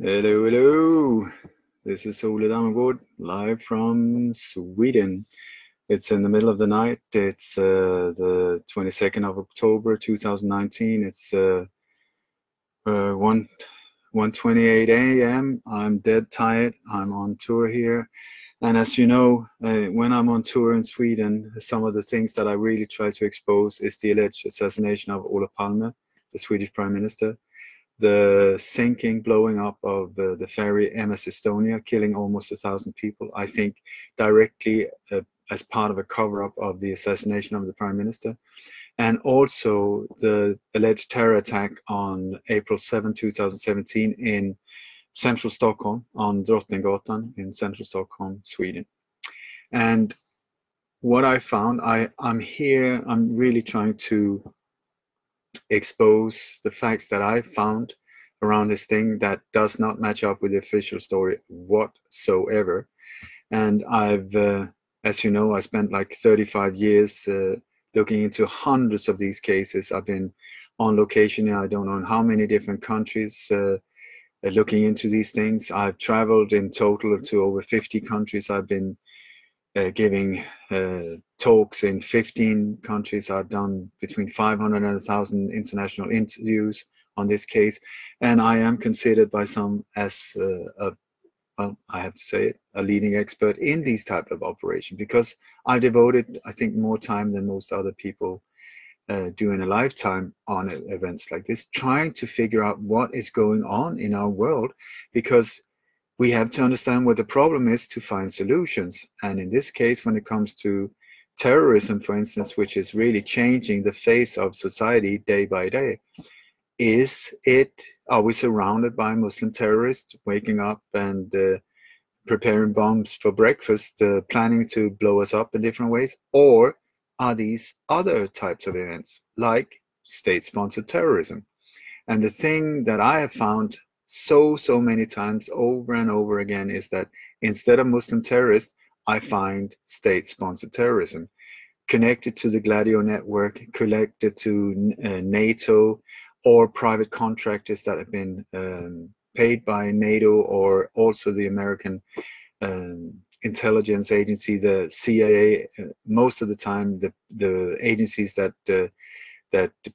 Hello, hello. This is Ole Dammegard live from Sweden. It's in the middle of the night. It's the 22nd of October 2019. It's 1 1:28 a.m. I'm dead tired. I'm on tour here. And as you know, when I'm on tour in Sweden, some of the things that I really try to expose is the alleged assassination of Olof Palme, the Swedish Prime Minister, the sinking, blowing up of the ferry MS Estonia, killing almost 1,000 people, I think directly as part of a cover-up of the assassination of the Prime Minister, and also the alleged terror attack on April 7, 2017 in central Stockholm, on Drottninggatan in central Stockholm, Sweden. And what I found, I'm really trying to expose the facts that I found around this thing that does not match up with the official story whatsoever. And as you know, I spent like 35 years looking into hundreds of these cases. I've been on location in I don't know in how many different countries looking into these things. I've traveled in total to over 50 countries. I've been giving talks in 15 countries. I've done between 500 and 1,000 international interviews on this case, and I am considered by some as well, I have to say it, a leading expert in these type of operations because I devoted, I think, more time than most other people do in a lifetime on events like this, trying to figure out what is going on in our world because we have to understand what the problem is to find solutions. And in this case, when it comes to terrorism, for instance, which is really changing the face of society day by day, are we surrounded by Muslim terrorists waking up and preparing bombs for breakfast, planning to blow us up in different ways? Or are these other types of events like state-sponsored terrorism? And the thing that I have found so many times over and over again is that instead of Muslim terrorists, I find state-sponsored terrorism connected to the Gladio network, connected to NATO, or private contractors that have been paid by NATO or also the American intelligence agency, the CIA. Most of the time, the agencies that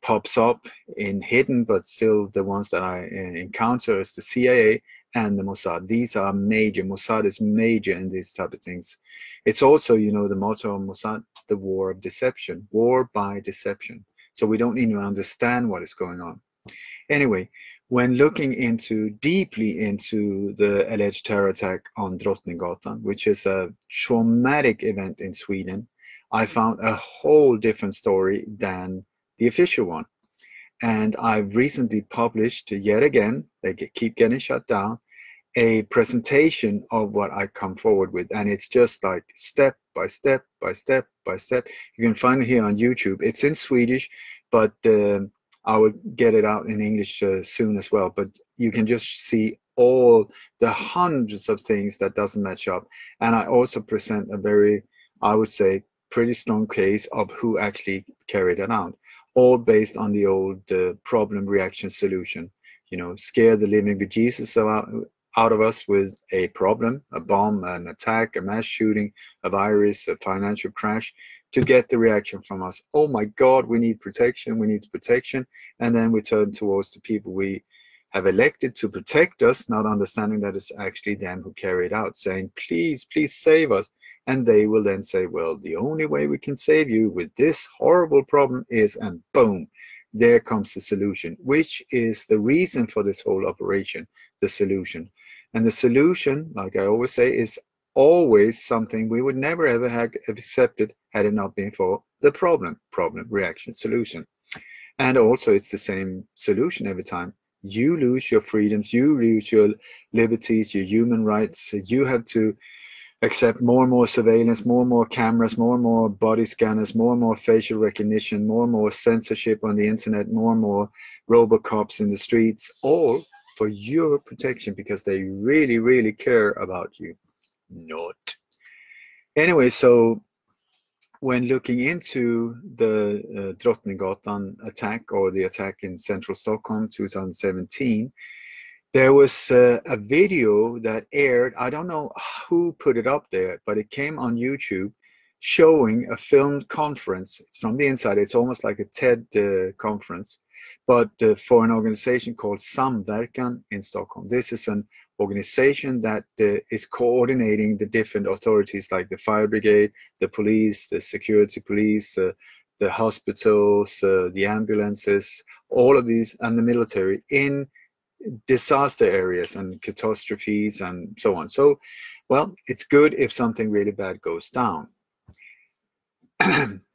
pops up in hidden, but still the ones that I encounter is the CIA and the Mossad. These are major. Mossad is major in these type of things. It's also, you know, the motto of Mossad, the war of deception, war by deception. So we don't even understand what is going on. Anyway, when looking deeply into the alleged terror attack on Drottninggatan, which is a traumatic event in Sweden, I found a whole different story than the official one. And I've recently published yet again, they keep getting shut down, a presentation of what I come forward with. And it's just like step by step by step by step. You can find it here on YouTube. It's in Swedish, but I will get it out in English soon as well. But you can just see all the hundreds of things that doesn't match up. And I also present a very, I would say, pretty strong case of who actually carried it out, all based on the old problem, reaction, solution. You know, scare the living bejesus out of us with a problem, a bomb, an attack, a mass shooting, a virus, a financial crash, to get the reaction from us. Oh my God, we need protection, we need protection. And then we turn towards the people we have elected to protect us, not understanding that it's actually them who carry it out, saying, please, please save us. And they will then say, well, the only way we can save you with this horrible problem is, and boom, there comes the solution, which is the reason for this whole operation, the solution. And the solution, like I always say, is always something we would never ever have accepted had it not been for the problem, reaction, solution. And also it's the same solution every time. You lose your freedoms, you lose your liberties, your human rights. You have to accept more and more surveillance, more and more cameras, more and more body scanners, more and more facial recognition, more and more censorship on the internet, more and more robocops in the streets, all for your protection because they really, really care about you. Not. Anyway, so when looking into the Drottninggatan attack or the attack in central Stockholm 2017, There was a video that aired. I don't know who put it up there, but it came on YouTube showing a filmed conference. It's from the inside. It's almost like a TED conference, but for an organization called Samverkan in Stockholm. This is an organization that is coordinating the different authorities like the fire brigade, the police, the security police, the hospitals, the ambulances, all of these, and the military in disaster areas and catastrophes and so on. So, well, it's good if something really bad goes down.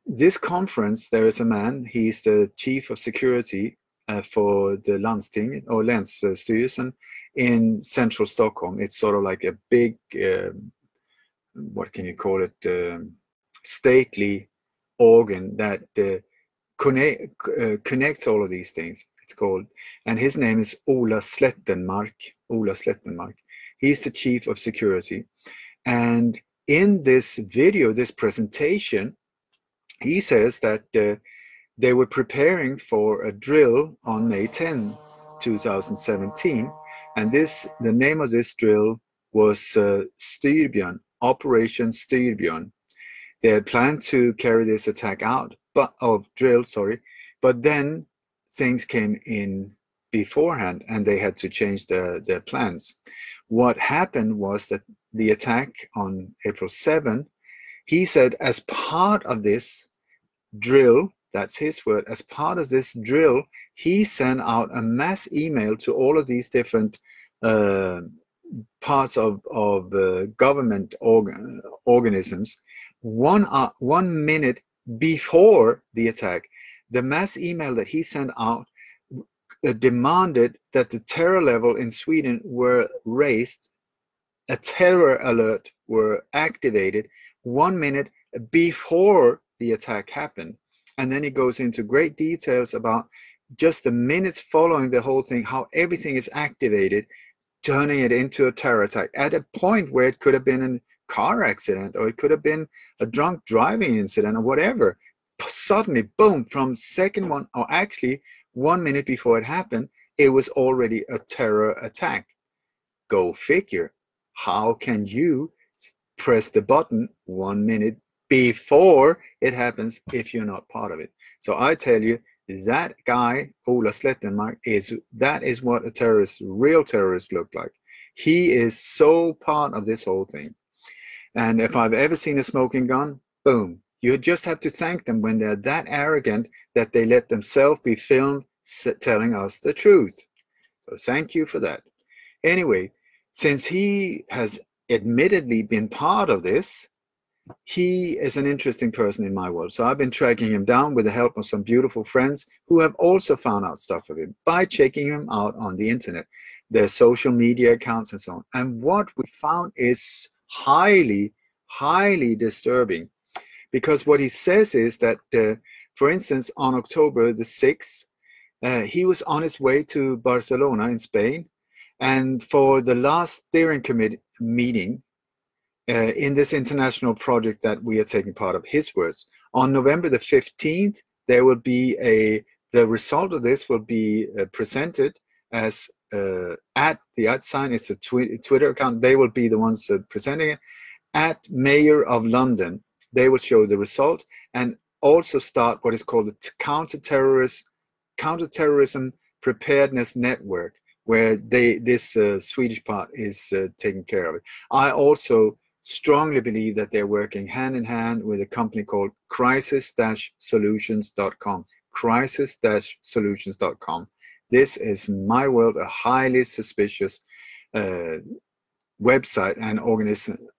This conference, there is a man, he's the chief of security for the Landsting or Länsstyrelsen in central Stockholm. It's sort of like a big, what can you call it, stately organ that connects all of these things. It's called, and his name is Ole Slettenmark. Ole Slettenmark. He's the chief of security, and in this video, this presentation, he says that they were preparing for a drill on May 10, 2017, and the name of this drill was Styrbjörn, Operation Styrbjörn. They had planned to carry this attack out, but then things came in beforehand and they had to change their plans. What happened was that the attack on April 7, he said, as part of this drill, that's his word, as part of this drill, he sent out a mass email to all of these different parts of government organisms 1 minute before the attack. The mass email that he sent out demanded that the terror level in Sweden were raised, a terror alert were activated 1 minute before the attack happened. And then he goes into great details about just the minutes following the whole thing, how everything is activated, turning it into a terror attack at a point where it could have been a car accident or it could have been a drunk driving incident or whatever. Suddenly, boom, from second one, or actually 1 minute before it happened, it was already a terror attack. Go figure. How can you press the button 1 minute before it happens if you're not part of it? So I tell you, that guy, Ole Slettenmark, that is what a terrorist, real terrorist, look like. He is so part of this whole thing. And if I've ever seen a smoking gun, boom. You just have to thank them when they're that arrogant that they let themselves be filmed telling us the truth. So thank you for that. Anyway, since he has admittedly been part of this, he is an interesting person in my world. So I've been tracking him down with the help of some beautiful friends who have also found out stuff of him by checking him out on the internet, their social media accounts and so on. And what we found is highly, highly disturbing, because what he says is that, for instance, on October the 6th, he was on his way to Barcelona in Spain, and for the last steering committee meeting in this international project that we are taking part of, his words, on November the 15th, there will be the result of this will be presented as at the @ it's a Twitter account. They will be the ones presenting it at Mayor of London. They will show the result and also start what is called the counterterrorism preparedness network, where this Swedish part is taking care of it. I also strongly believe that they're working hand in hand with a company called crisis-solutions.com. crisis-solutions.com. This is my world, a highly suspicious website and organization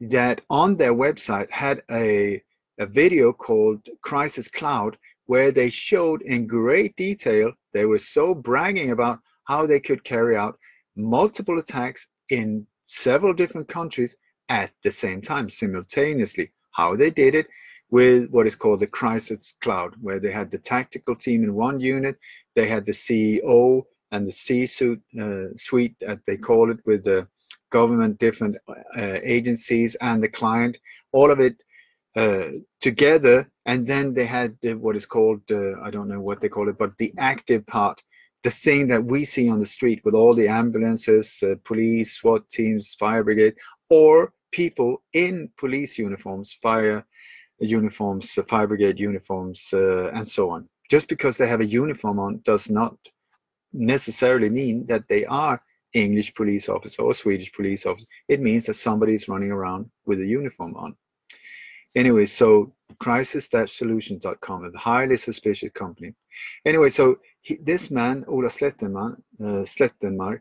that on their website had a video called Crisis Cloud, where they showed in great detail, they were so bragging about how they could carry out multiple attacks in several different countries at the same time, simultaneously. How they did it with what is called the Crisis Cloud, where they had the tactical team in one unit, they had the CEO and the C-suite, as they call it, with the government, different agencies and the client, all of it together. And then they had what is called, I don't know what they call it, but the active part the thing that we see on the street with all the ambulances, police, SWAT teams, fire brigade, or people in police uniforms, fire uniforms, fire brigade uniforms, and so on. Just because they have a uniform on does not necessarily mean that they are English police officer or Swedish police officer. It means that somebody is running around with a uniform on. Anyway, so crisis-solutions.com, a highly suspicious company. Anyway, so this man, Ola Slettenmark,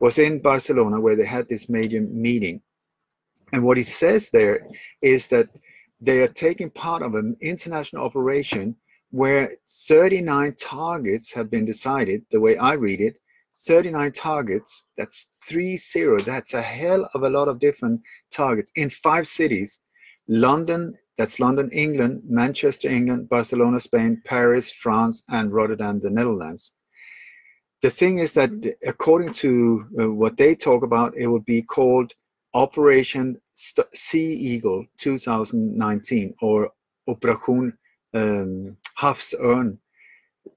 was in Barcelona where they had this major meeting. And what he says there is that they are taking part of an international operation where 39 targets have been decided, the way I read it, 39 targets, that's 30, that's a hell of a lot of different targets in 5 cities. London, that's London, England, Manchester, England, Barcelona, Spain, Paris, France, and Rotterdam, the Netherlands. The thing is that according to what they talk about, it would be called Operation Sea Eagle 2019 or Operation Havsörn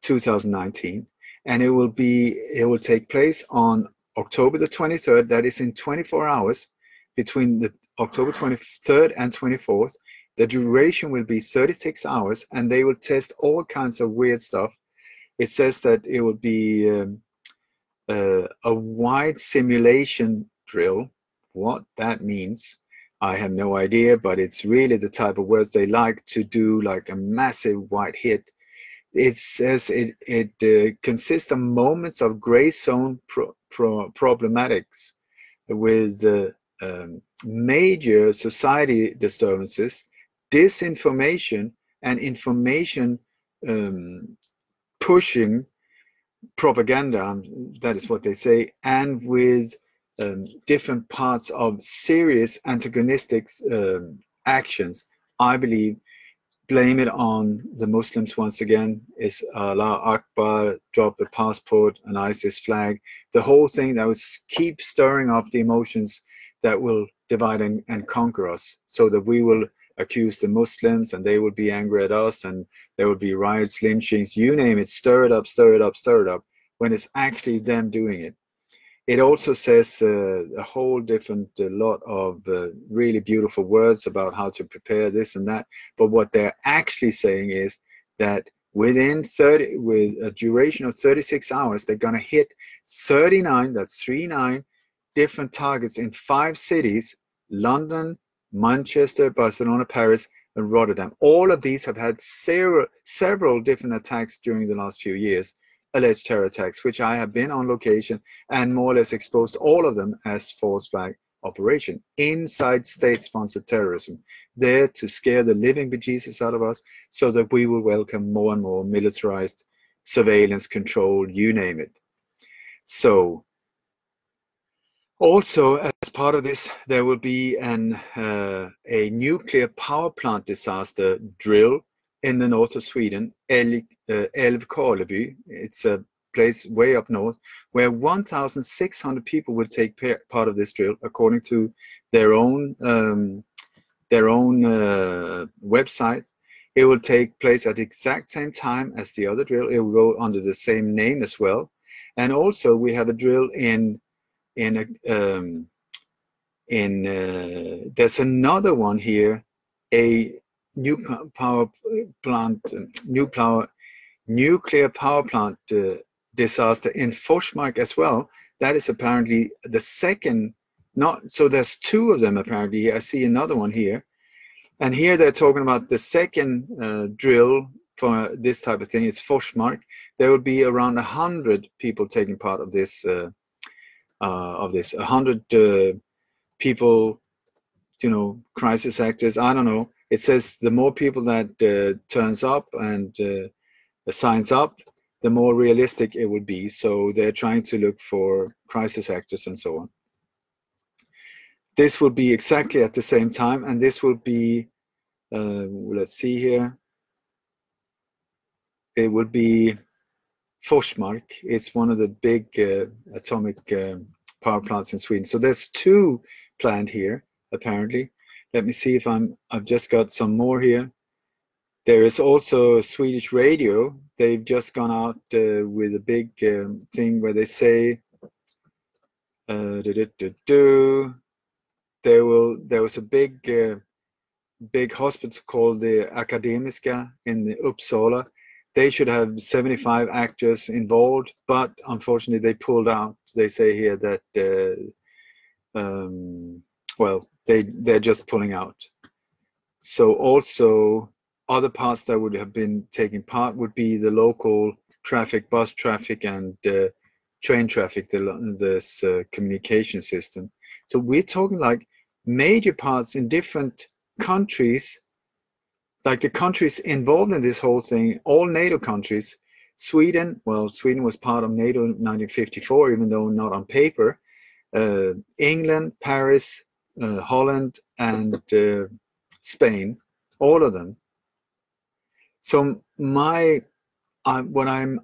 2019, and it will take place on October the 23rd. That is in 24 hours between the October 23rd and 24th. The duration will be 36 hours, and they will test all kinds of weird stuff. It says that it will be a wide simulation drill. What that means, I have no idea, but it's really the type of words they like to do, like a massive white hit. It says it consists of moments of gray zone problematics with major society disturbances, disinformation, and information pushing propaganda, that is what they say, and with different parts of serious antagonistic actions. I believe blame it on the Muslims once again. Is Allah Akbar, drop the passport, an ISIS flag, the whole thing that will keep stirring up the emotions that will divide and conquer us, so that we will accuse the Muslims and they will be angry at us, and there will be riots, lynchings, you name it, stir it up, stir it up, stir it up, when it's actually them doing it. It also says a whole different lot of really beautiful words about how to prepare this and that. But what they're actually saying is that with a duration of 36 hours, they're going to hit 39, that's 39 different targets in 5 cities: London, Manchester, Barcelona, Paris, and Rotterdam. All of these have had several different attacks during the last few years. Alleged terror attacks, which I have been on location and more or less exposed all of them as false flag operation, inside state-sponsored terrorism, there to scare the living bejesus out of us, so that we will welcome more and more militarized surveillance, control, you name it. So also, as part of this, there will be a nuclear power plant disaster drill in the north of Sweden, Älvkarleby. It's a place way up north where 1,600 people will take part of this drill, according to their own website. It will take place at the exact same time as the other drill. It will go under the same name as well. And also, we have a drill there's another one here, a nuclear power plant disaster in Forsmark as well. That is apparently the second. So there's 2 of them apparently. I see another one here, and here they're talking about the second drill for this type of thing. It's Forsmark. There will be around 100 people taking part of this. 100 people, crisis actors, I don't know. It says the more people that turns up and signs up, the more realistic it would be. So they're trying to look for crisis actors and so on. This will be exactly at the same time, and this will be, let's see here, it would be Forsmark. It's one of the big atomic power plants in Sweden. So there's 2 planned here, apparently. Let me see if I've just got some more here. There is also Swedish radio. They've just gone out with a big thing where they say, there was a big hospital called the Akademiska in the Uppsala. They should have 75 actors involved, but unfortunately they pulled out. They say here that well, they're just pulling out. So also other parts that would have been taking part would be the local traffic, bus traffic, and train traffic, this communication system. So we're talking like major parts in different countries, like the countries involved in this whole thing, all NATO countries. Sweden, well, Sweden was part of NATO in 1954, even though not on paper. England, Paris, Holland, and Spain, all of them. So what I'm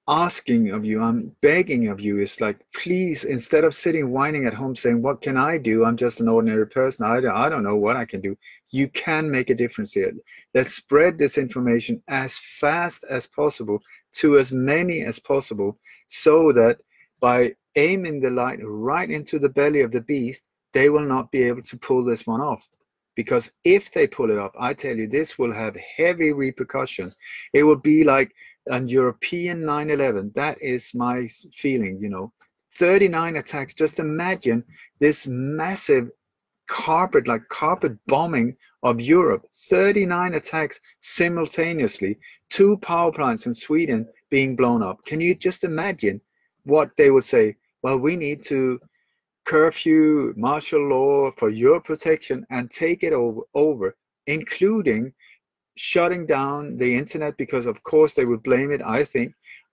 asking of you, I'm begging of you, is like, please, instead of sitting whining at home saying, what can I do? I'm just an ordinary person. I don't know what I can do. You can make a difference here. Let's spread this information as fast as possible to as many as possible, so that by aiming the light right into the belly of the beast, they will not be able to pull this one off. Because if they pull it off, I tell you, this will have heavy repercussions. It will be like a European 9/11. That is my feeling, 39 attacks. Just imagine this massive carpet bombing of Europe. 39 attacks simultaneously. 2 power plants in Sweden being blown up. Can you just imagine what they would say? Well, we need to curfew, martial law for your protection, and take it over, including shutting down the internet, because of course they would blame it, I think,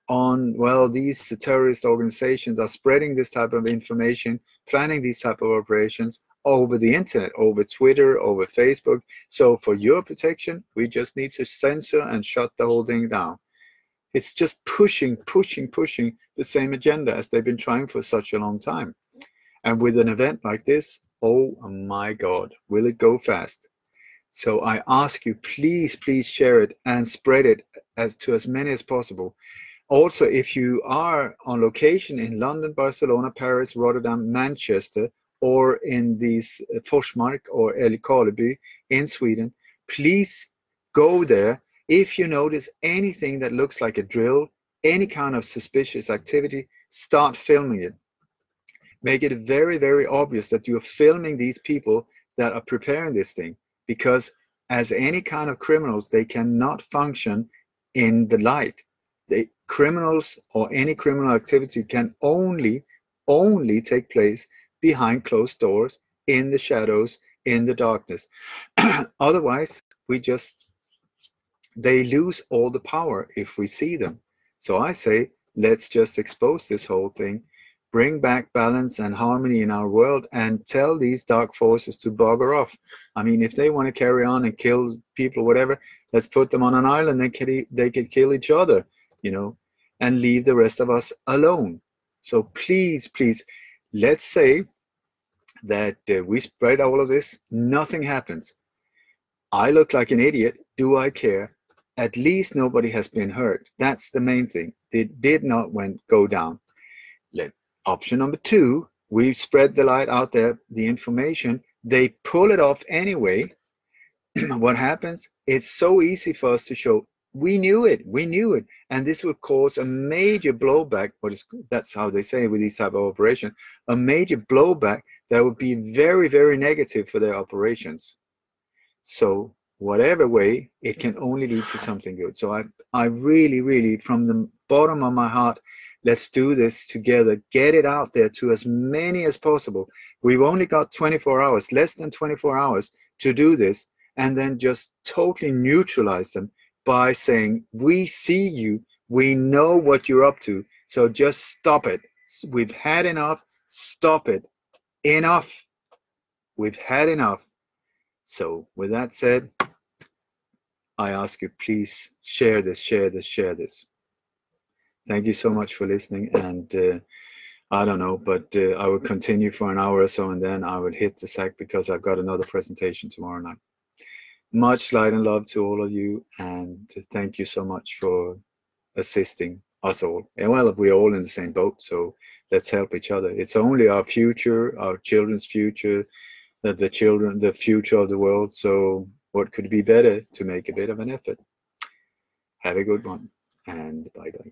on, well, these terrorist organizations are spreading this type of information, planning these type of operations over the internet, over Twitter, over Facebook. So for your protection, we just need to censor and shut the whole thing down. It's just pushing the same agenda as they've been trying for such a long time. And with an event like this, oh my God, will it go fast? So I ask you, please share it and spread it to as many as possible. Also, if you are on location in London, Barcelona, Paris, Rotterdam, Manchester, or in these Forsmark or Älvkarleby in Sweden, please go there. If you notice anything that looks like a drill, any kind of suspicious activity, start filming it. Make it very obvious that you're filming these people that are preparing this thing, because as any kind of criminals, they cannot function in the light. Criminals or any criminal activity can only take place behind closed doors, in the shadows, in the darkness. Otherwise, they lose all the power if we see them. So I say, let's just expose this whole thing, bring back balance and harmony in our world, and tell these dark forces to bugger off. I mean, if they want to carry on and kill people, whatever, let's put them on an island. They could kill each other, and leave the rest of us alone. So please, let's say that we spread all of this, nothing happens. I look like an idiot. Do I care? At least nobody has been hurt. That's the main thing. It did not go down. Option number 2, we spread the light out there, the information. They pull it off anyway. What happens? It's so easy for us to show, we knew it, and this would cause a major blowback. That's how they say with these type of operations, a major blowback that would be very negative for their operations. So whatever way, it can only lead to something good. So I really, from the bottom of my heart, let's do this together. Get it out there to as many as possible. We've only got 24 hours, less than 24 hours to do this, and then just totally neutralize them by saying, we see you, we know what you're up to, so just stop it. We've had enough. Stop it. Enough. We've had enough. So with that said, I ask you, please share this. Thank you so much for listening. And I don't know, but I will continue for an hour or so, and then I will hit the sack because I've got another presentation tomorrow night. Much light and love to all of you, and thank you so much for assisting us all. And well, we're all in the same boat, so let's help each other. It's only our future, our children's future, that the children, the future of the world. So what could be better to make a bit of an effort? Have a good one, and bye bye.